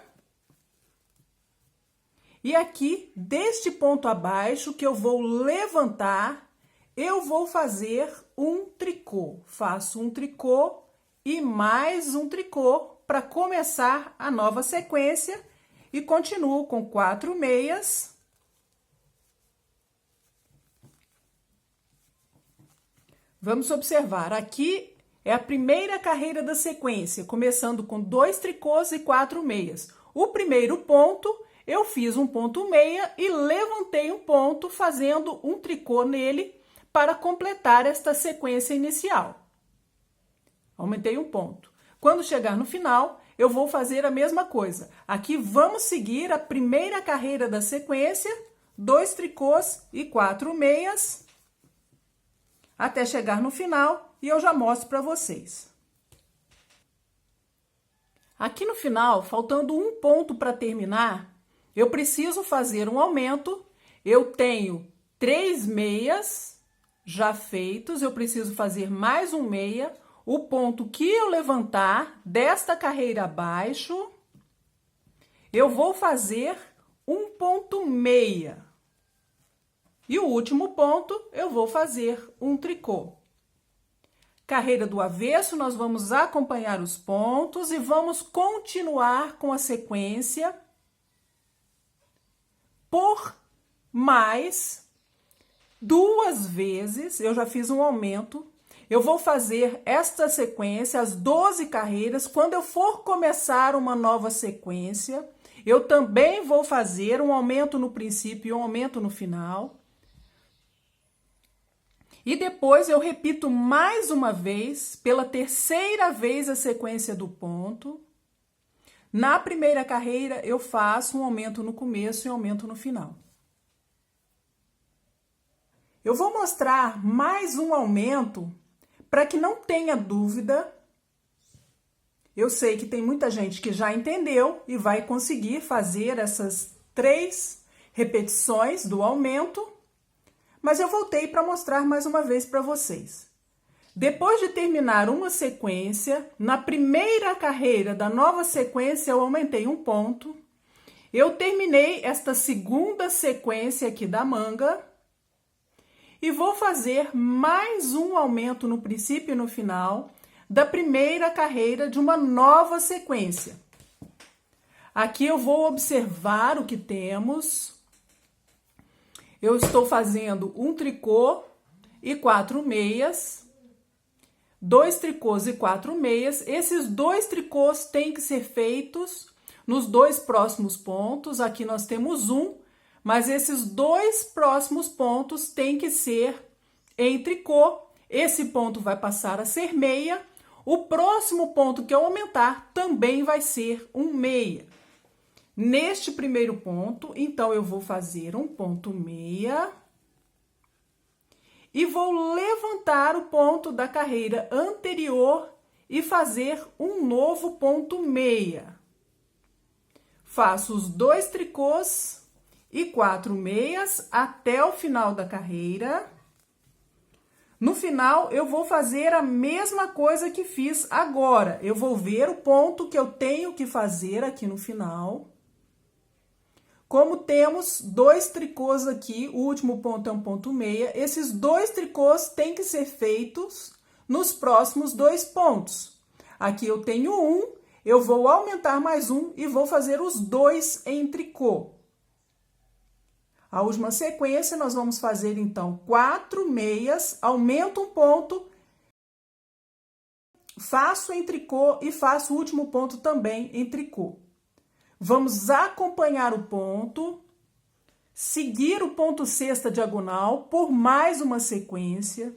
E aqui, deste ponto abaixo, que eu vou levantar, eu vou fazer um tricô. Faço um tricô e mais um tricô para começar a nova sequência e continuo com 4 meias. Vamos observar, aqui é a primeira carreira da sequência, começando com 2 tricôs e 4 meias. O primeiro ponto, eu fiz um ponto meia e levantei um ponto, fazendo um tricô nele para completar esta sequência inicial. Aumentei um ponto. Quando chegar no final, eu vou fazer a mesma coisa. Aqui vamos seguir a primeira carreira da sequência, 2 tricôs e 4 meias, até chegar no final e eu já mostro para vocês. Aqui no final, faltando um ponto para terminar, eu preciso fazer um aumento. Eu tenho 3 meias já feitos, eu preciso fazer mais um meia. O ponto que eu levantar desta carreira abaixo, eu vou fazer um ponto meia. E o último ponto, eu vou fazer um tricô. Carreira do avesso, nós vamos acompanhar os pontos e vamos continuar com a sequência por mais 2 vezes. Eu já fiz um aumento. Eu vou fazer esta sequência, as 12 carreiras. Quando eu for começar uma nova sequência, eu também vou fazer um aumento no princípio e um aumento no final. E depois eu repito mais uma vez, pela terceira vez, a sequência do ponto. Na primeira carreira, eu faço um aumento no começo e um aumento no final. Eu vou mostrar mais um aumento para que não tenha dúvida. Eu sei que tem muita gente que já entendeu e vai conseguir fazer essas 3 repetições do aumento. Mas eu voltei para mostrar mais uma vez para vocês. Depois de terminar uma sequência, na primeira carreira da nova sequência eu aumentei um ponto. Eu terminei esta segunda sequência aqui da manga e vou fazer mais um aumento no princípio e no final da primeira carreira de uma nova sequência. Aqui eu vou observar o que temos. Eu estou fazendo um tricô e 4 meias, 2 tricôs e 4 meias. Esses 2 tricôs têm que ser feitos nos 2 próximos pontos. Aqui nós temos um, mas esses 2 próximos pontos têm que ser em tricô. Esse ponto vai passar a ser meia. O próximo ponto que eu aumentar também vai ser um meia. Neste primeiro ponto, então, eu vou fazer um ponto meia e vou levantar o ponto da carreira anterior e fazer um novo ponto meia. Faço os 2 tricôs e 4 meias até o final da carreira. No final, eu vou fazer a mesma coisa que fiz agora. Eu vou ver o ponto que eu tenho que fazer aqui no final. Como temos 2 tricôs aqui, o último ponto é um ponto meia, esses 2 tricôs têm que ser feitos nos próximos 2 pontos. Aqui eu tenho um, eu vou aumentar mais um e vou fazer os 2 em tricô. A última sequência, nós vamos fazer, então, 4 meias, aumento um ponto, faço em tricô e faço o último ponto também em tricô. Vamos acompanhar o ponto, seguir o ponto sexta diagonal por mais uma sequência.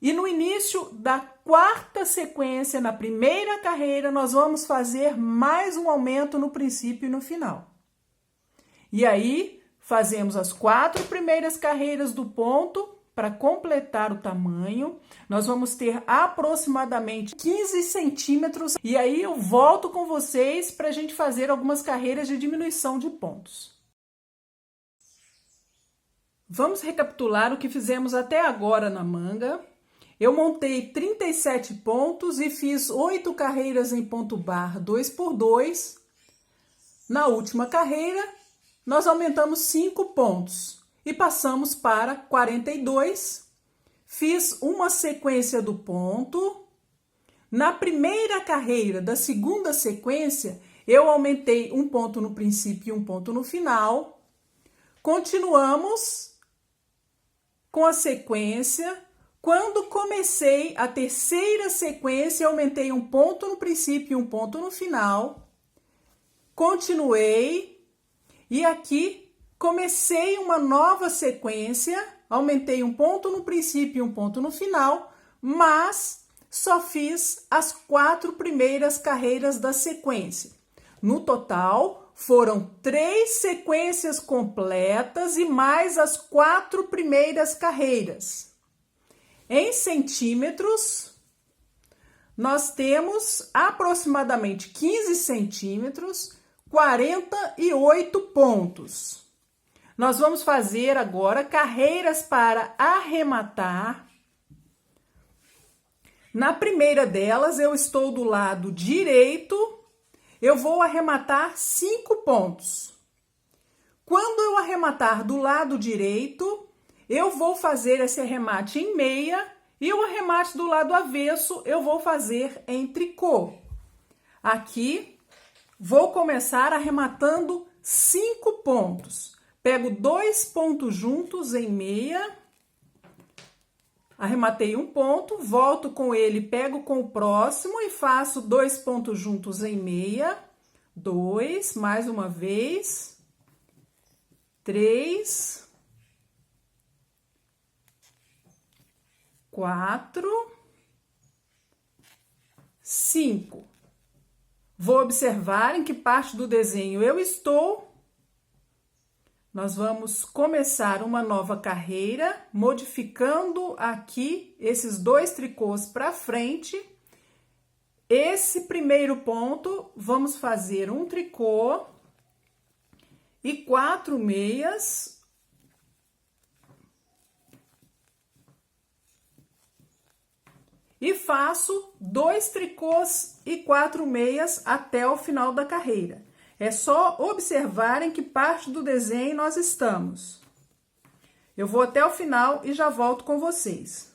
E no início da 4ª sequência, na primeira carreira, nós vamos fazer mais um aumento no princípio e no final. E aí, fazemos as 4 primeiras carreiras do ponto para completar o tamanho. Nós vamos ter aproximadamente 15 centímetros. E aí eu volto com vocês para a gente fazer algumas carreiras de diminuição de pontos. Vamos recapitular o que fizemos até agora na manga. Eu montei 37 pontos e fiz 8 carreiras em ponto bar 2 por 2. Na última carreira, nós aumentamos 5 pontos e passamos para 42. Fiz uma sequência do ponto. Na primeira carreira da segunda sequência, eu aumentei um ponto no princípio e um ponto no final. Continuamos com a sequência. Quando comecei a terceira sequência, aumentei um ponto no princípio e um ponto no final. Continuei e aqui comecei uma nova sequência, aumentei um ponto no princípio e um ponto no final, mas só fiz as 4 primeiras carreiras da sequência. No total, foram 3 sequências completas e mais as 4 primeiras carreiras. Em centímetros, nós temos aproximadamente 15 centímetros, 48 pontos. Nós vamos fazer agora carreiras para arrematar. Na primeira delas, eu estou do lado direito, eu vou arrematar 5 pontos. Quando eu arrematar do lado direito, eu vou fazer esse arremate em meia e o arremate do lado avesso eu vou fazer em tricô. Aqui, vou começar arrematando 5 pontos. Pego 2 pontos juntos em meia, arrematei um ponto, volto com ele, pego com o próximo e faço 2 pontos juntos em meia, 2, mais uma vez, 3, 4, 5. Vou observar em que parte do desenho eu estou. Nós vamos começar uma nova carreira, modificando aqui esses 2 tricôs para frente. Esse primeiro ponto, vamos fazer um tricô e 4 meias. E faço 2 tricôs e 4 meias até o final da carreira. É só observar em que parte do desenho nós estamos. Eu vou até o final e já volto com vocês.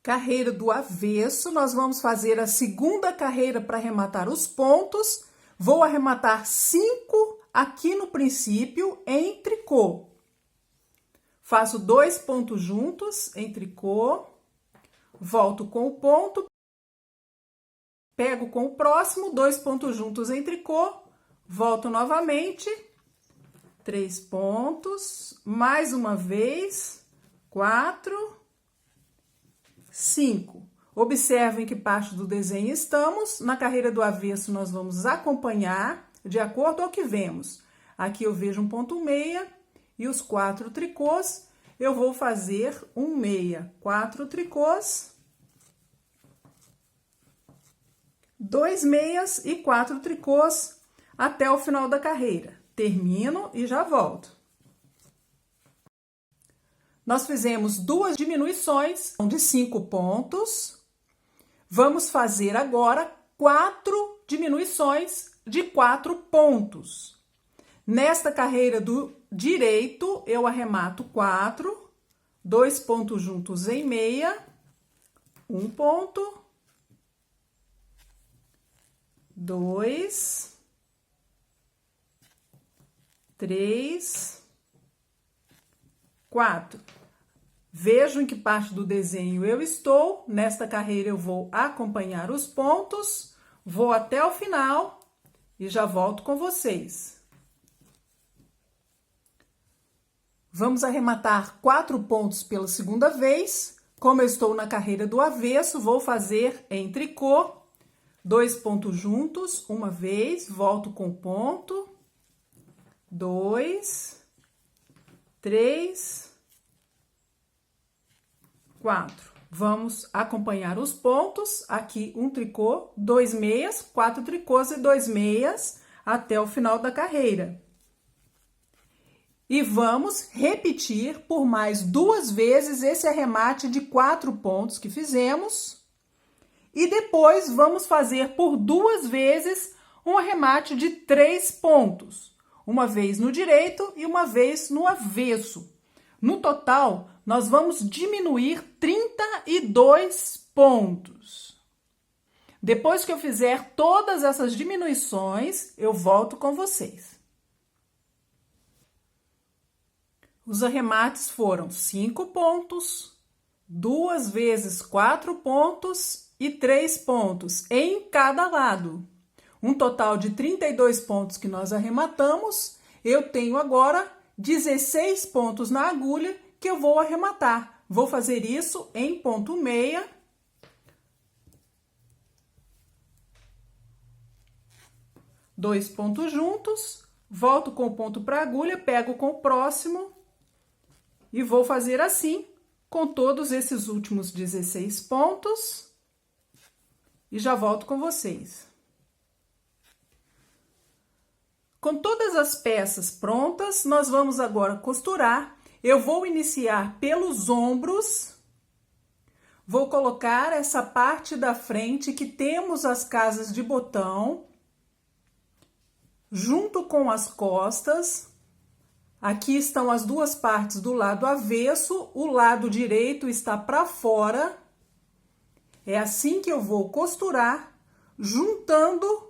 Carreira do avesso, nós vamos fazer a segunda carreira para arrematar os pontos. Vou arrematar 5 aqui no princípio em tricô. Faço 2 pontos juntos em tricô, volto com o ponto, pego com o próximo, 2 pontos juntos em tricô, volto novamente, 3 pontos, mais uma vez, 4, 5. Observem que parte do desenho estamos. Na carreira do avesso, nós vamos acompanhar de acordo ao que vemos. Aqui eu vejo um ponto meia. E os 4 tricôs, eu vou fazer um meia, 4 tricôs, 2 meias e 4 tricôs até o final da carreira. Termino e já volto. Nós fizemos 2 diminuições de 5 pontos. Vamos fazer agora 4 diminuições de 4 pontos. Nesta carreira do direito, eu arremato 4, 2 pontos juntos em meia, 1 ponto, 2, 3, 4. Vejo em que parte do desenho eu estou. Nesta carreira eu vou acompanhar os pontos, vou até o final e já volto com vocês. Vamos arrematar 4 pontos pela segunda vez. Como eu estou na carreira do avesso, vou fazer em tricô, 2 pontos juntos, uma vez, volto com o ponto, 2, 3, 4. Vamos acompanhar os pontos, aqui um tricô, 2 meias, 4 tricôs e 2 meias até o final da carreira. E vamos repetir por mais 2 vezes esse arremate de 4 pontos que fizemos. E depois vamos fazer por 2 vezes um arremate de 3 pontos, uma vez no direito e uma vez no avesso. No total, nós vamos diminuir 32 pontos. Depois que eu fizer todas essas diminuições, eu volto com vocês. Os arremates foram 5 pontos, 2 vezes 4 pontos e 3 pontos em cada lado. Um total de 32 pontos que nós arrematamos. Eu tenho agora 16 pontos na agulha que eu vou arrematar. Vou fazer isso em ponto meia. Dois pontos juntos, volto com o ponto para a agulha, pego com o próximo e vou fazer assim com todos esses últimos 16 pontos e já volto com vocês. Com todas as peças prontas, nós vamos agora costurar. Eu vou iniciar pelos ombros. Vou colocar essa parte da frente que temos as casas de botão, junto com as costas. Aqui estão as duas partes do lado avesso, o lado direito está para fora. É assim que eu vou costurar, juntando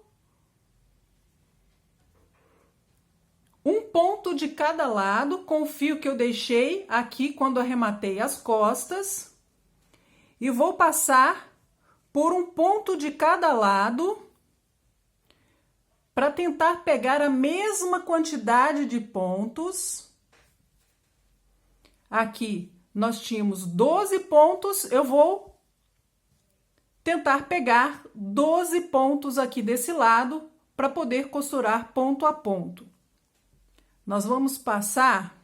um ponto de cada lado com o fio que eu deixei aqui quando arrematei as costas. E vou passar por um ponto de cada lado para tentar pegar a mesma quantidade de pontos. Aqui nós tínhamos 12 pontos, eu vou tentar pegar 12 pontos aqui desse lado para poder costurar ponto a ponto. Nós vamos passar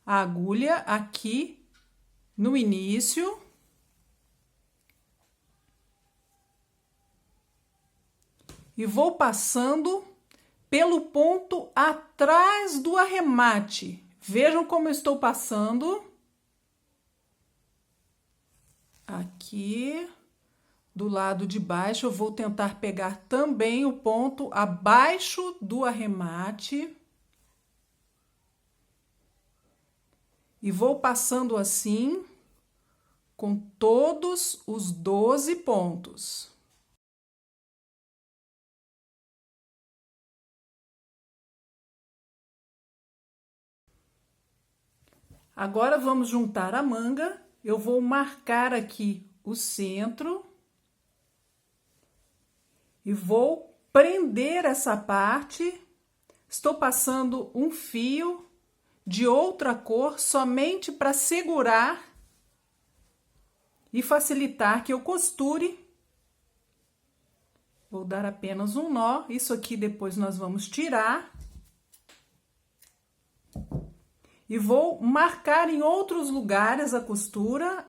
a agulha aqui no início. E vou passando pelo ponto atrás do arremate. Vejam como eu estou passando. Aqui, do lado de baixo, eu vou tentar pegar também o ponto abaixo do arremate. E vou passando assim com todos os 12 pontos. Agora vamos juntar a manga. Eu vou marcar aqui o centro e vou prender essa parte. Estou passando um fio de outra cor somente para segurar e facilitar que eu costure. Vou dar apenas um nó. Isso aqui depois nós vamos tirar. E vou marcar em outros lugares a costura.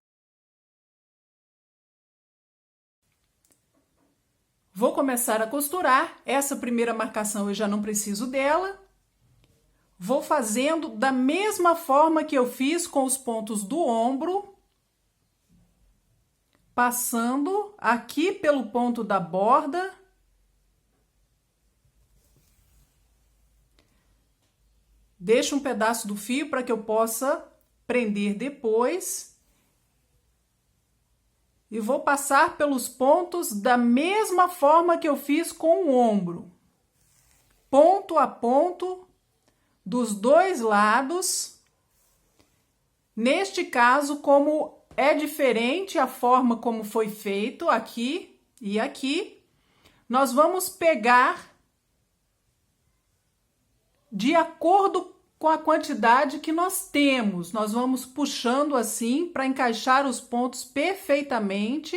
Vou começar a costurar. Essa primeira marcação eu já não preciso dela. Vou fazendo da mesma forma que eu fiz com os pontos do ombro. Passando aqui pelo ponto da borda. Deixo um pedaço do fio para que eu possa prender depois. E vou passar pelos pontos da mesma forma que eu fiz com o ombro. Ponto a ponto, dos dois lados. Neste caso, como é diferente a forma como foi feito aqui e aqui, nós vamos pegar de acordo com a quantidade que nós temos. Nós vamos puxando assim para encaixar os pontos perfeitamente.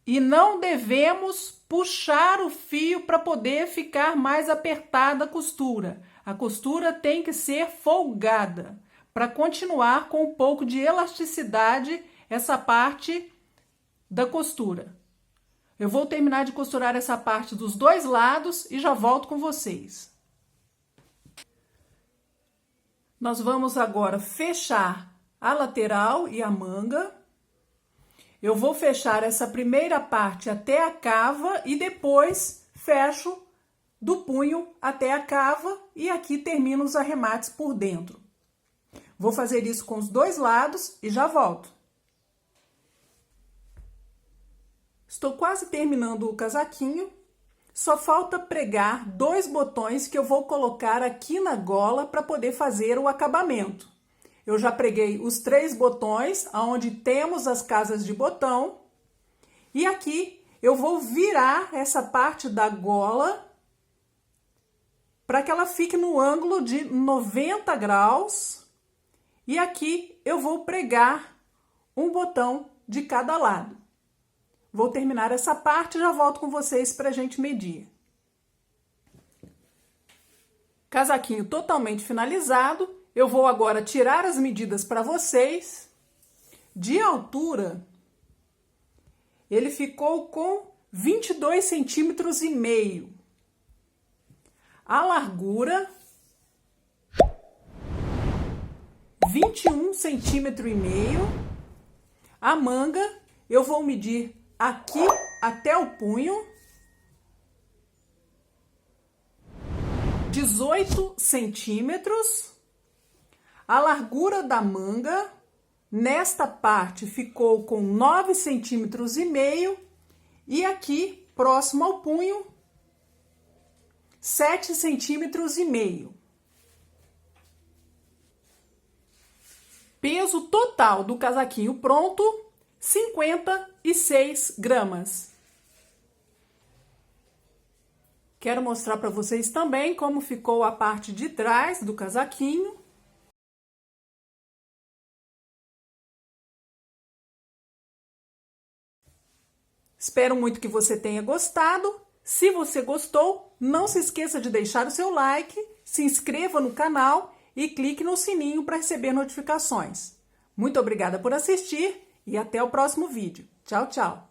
E não devemos puxar o fio para poder ficar mais apertada a costura. A costura tem que ser folgada para continuar com um pouco de elasticidade essa parte da costura. Eu vou terminar de costurar essa parte dos dois lados e já volto com vocês. Nós vamos agora fechar a lateral e a manga. Eu vou fechar essa primeira parte até a cava e depois fecho do punho até a cava e aqui termino os arremates por dentro. Vou fazer isso com os dois lados e já volto. Estou quase terminando o casaquinho. Só falta pregar 2 botões que eu vou colocar aqui na gola para poder fazer o acabamento. Eu já preguei os 3 botões, onde temos as casas de botão. E aqui eu vou virar essa parte da gola para que ela fique no ângulo de 90 graus. E aqui eu vou pregar um botão de cada lado. Vou terminar essa parte e já volto com vocês para a gente medir. Casaquinho totalmente finalizado. Eu vou agora tirar as medidas para vocês. De altura, ele ficou com 22,5 centímetros. A largura, 21,5 centímetros. A manga, eu vou medir aqui até o punho, 18 centímetros. A largura da manga, nesta parte, ficou com 9,5 centímetros. E aqui, próximo ao punho, 7,5 centímetros. Peso total do casaquinho pronto, 56 gramas. Quero mostrar para vocês também como ficou a parte de trás do casaquinho. Espero muito que você tenha gostado. Se você gostou, não se esqueça de deixar o seu like, se inscreva no canal e clique no sininho para receber notificações. Muito obrigada por assistir e até o próximo vídeo. Tchau, tchau!